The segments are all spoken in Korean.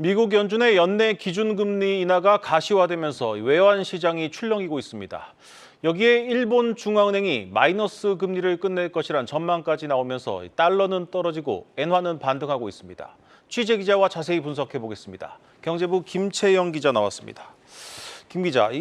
미국 연준의 연내 기준금리 인하가 가시화되면서 외환 시장이 출렁이고 있습니다. 여기에 일본 중앙은행이 마이너스 금리를 끝낼 것이란 전망까지 나오면서 달러는 떨어지고 엔화는 반등하고 있습니다. 취재 기자와 자세히 분석해 보겠습니다. 경제부 김채영 기자 나왔습니다. 김 기자,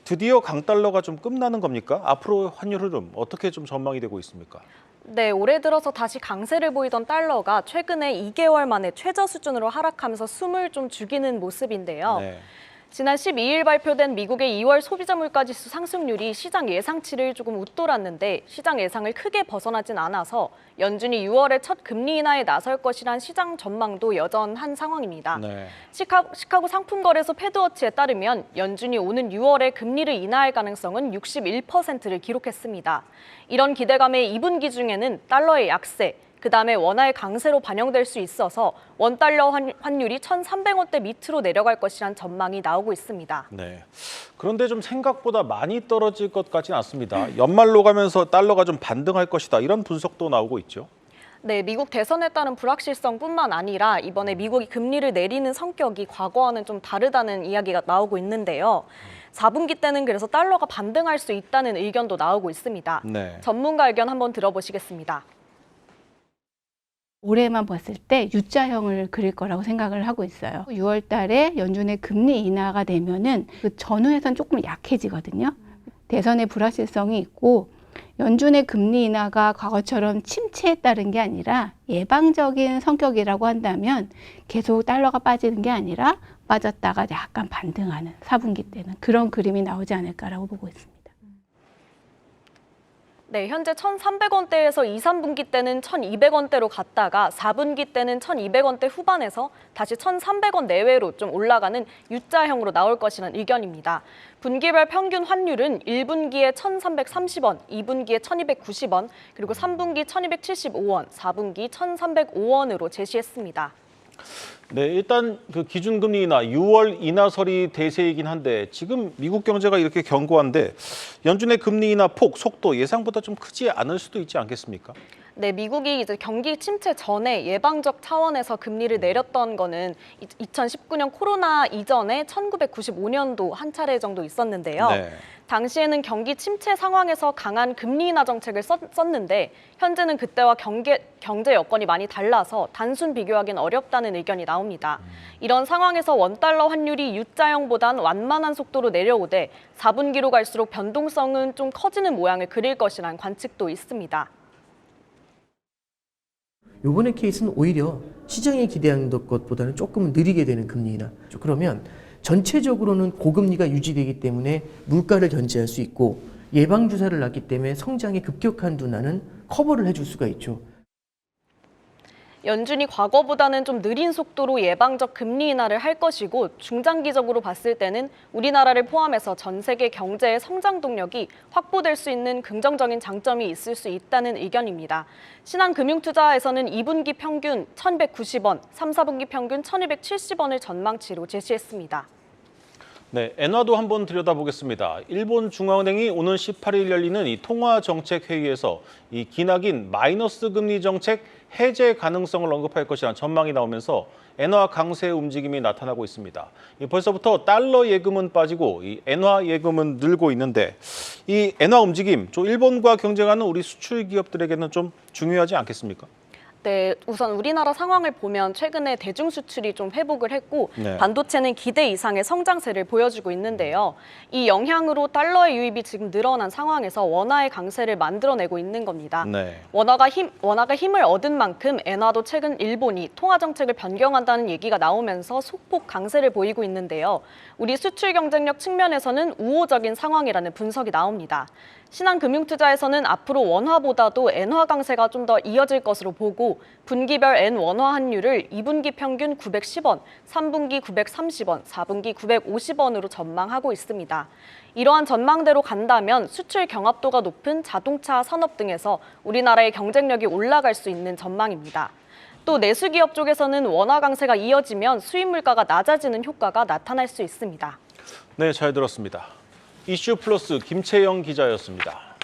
드디어 강달러가 좀 끝나는 겁니까? 앞으로 환율 흐름 어떻게 좀 전망이 되고 있습니까? 네, 올해 들어서 다시 강세를 보이던 달러가 최근에 2개월 만에 최저 수준으로 하락하면서 숨을 좀 죽이는 모습인데요. 네. 지난 12일 발표된 미국의 2월 소비자 물가지수 상승률이 시장 예상치를 조금 웃돌았는데 시장 예상을 크게 벗어나진 않아서 연준이 6월에 첫 금리 인하에 나설 것이란 시장 전망도 여전한 상황입니다. 네. 시카고 상품거래소 패드워치에 따르면 연준이 오는 6월에 금리를 인하할 가능성은 61%를 기록했습니다. 이런 기대감에 2분기 중에는 달러의 약세, 그다음에 원화의 강세로 반영될 수 있어서 원달러 환율이 1,300원대 밑으로 내려갈 것이란 전망이 나오고 있습니다. 네. 그런데 좀 생각보다 많이 떨어질 것 같지는 않습니다. 연말로 가면서 달러가 좀 반등할 것이다. 이런 분석도 나오고 있죠. 네, 미국 대선에 따른 불확실성뿐만 아니라 이번에 미국이 금리를 내리는 성격이 과거와는 좀 다르다는 이야기가 나오고 있는데요. 4분기 때는 그래서 달러가 반등할 수 있다는 의견도 나오고 있습니다. 네. 전문가 의견 한번 들어보시겠습니다. 올해만 봤을 때 U자형을 그릴 거라고 생각을 하고 있어요. 6월 달에 연준의 금리 인하가 되면은 그 전후에선 조금 약해지거든요. 대선의 불확실성이 있고 연준의 금리 인하가 과거처럼 침체에 따른 게 아니라 예방적인 성격이라고 한다면 계속 달러가 빠지는 게 아니라 빠졌다가 약간 반등하는 4분기 때는 그런 그림이 나오지 않을까라고 보고 있습니다. 네, 현재 1,300원대에서 2, 3분기 때는 1,200원대로 갔다가 4분기 때는 1,200원대 후반에서 다시 1,300원 내외로 좀 올라가는 U자형으로 나올 것이라는 의견입니다. 분기별 평균 환율은 1분기에 1,330원, 2분기에 1,290원, 그리고 3분기 1,275원, 4분기 1,305원으로 제시했습니다. 네, 일단 그 기준금리 인하 6월 인하설이 대세이긴 한데 지금 미국 경제가 이렇게 견고한데 연준의 금리 인하 폭, 속도 예상보다 좀 크지 않을 수도 있지 않겠습니까? 네, 미국이 이제 경기 침체 전에 예방적 차원에서 금리를 내렸던 거는 2019년 코로나 이전에 1995년도 한 차례 정도 있었는데요. 네. 당시에는 경기 침체 상황에서 강한 금리 인하 정책을 썼는데 현재는 그때와 경제 여건이 많이 달라서 단순 비교하기는 어렵다는 의견이 나옵니다. 이런 상황에서 원달러 환율이 U자형보단 완만한 속도로 내려오되 4분기로 갈수록 변동성은 좀 커지는 모양을 그릴 것이라는 관측도 있습니다. 이번의 케이스는 오히려 시장이 기대한 것보다는 조금 느리게 되는 금리 인하. 그러면 전체적으로는 고금리가 유지되기 때문에 물가를 견제할 수 있고 예방주사를 놨기 때문에 성장의 급격한 둔화는 커버를 해줄 수가 있죠. 연준이 과거보다는 좀 느린 속도로 예방적 금리 인하를 할 것이고 중장기적으로 봤을 때는 우리나라를 포함해서 전 세계 경제의 성장 동력이 확보될 수 있는 긍정적인 장점이 있을 수 있다는 의견입니다. 신한금융투자에서는 2분기 평균 1,190원, 3, 4분기 평균 1,270원을 전망치로 제시했습니다. 네, 엔화도 한번 들여다보겠습니다. 일본 중앙은행이 오는 18일 열리는 이 통화정책회의에서 이 기나긴 마이너스 금리 정책 해제 가능성을 언급할 것이라는 전망이 나오면서 엔화 강세 움직임이 나타나고 있습니다. 벌써부터 달러 예금은 빠지고 이 엔화 예금은 늘고 있는데 이 엔화 움직임, 일본과 경쟁하는 우리 수출 기업들에게는 좀 중요하지 않겠습니까? 네, 우선 우리나라 상황을 보면 최근에 대중 수출이 좀 회복을 했고 네. 반도체는 기대 이상의 성장세를 보여주고 있는데요. 이 영향으로 달러의 유입이 지금 늘어난 상황에서 원화의 강세를 만들어내고 있는 겁니다. 네. 원화가 힘을 얻은 만큼 엔화도 최근 일본이 통화 정책을 변경한다는 얘기가 나오면서 소폭 강세를 보이고 있는데요. 우리 수출 경쟁력 측면에서는 우호적인 상황이라는 분석이 나옵니다. 신한금융투자에서는 앞으로 원화보다도 엔화 강세가 좀 더 이어질 것으로 보고 분기별 엔 원화 환율을 2분기 평균 910원, 3분기 930원, 4분기 950원으로 전망하고 있습니다. 이러한 전망대로 간다면 수출 경합도가 높은 자동차 산업 등에서 우리나라의 경쟁력이 올라갈 수 있는 전망입니다. 또 내수기업 쪽에서는 원화 강세가 이어지면 수입 물가가 낮아지는 효과가 나타날 수 있습니다. 네, 잘 들었습니다. 이슈 플러스 김채영 기자였습니다.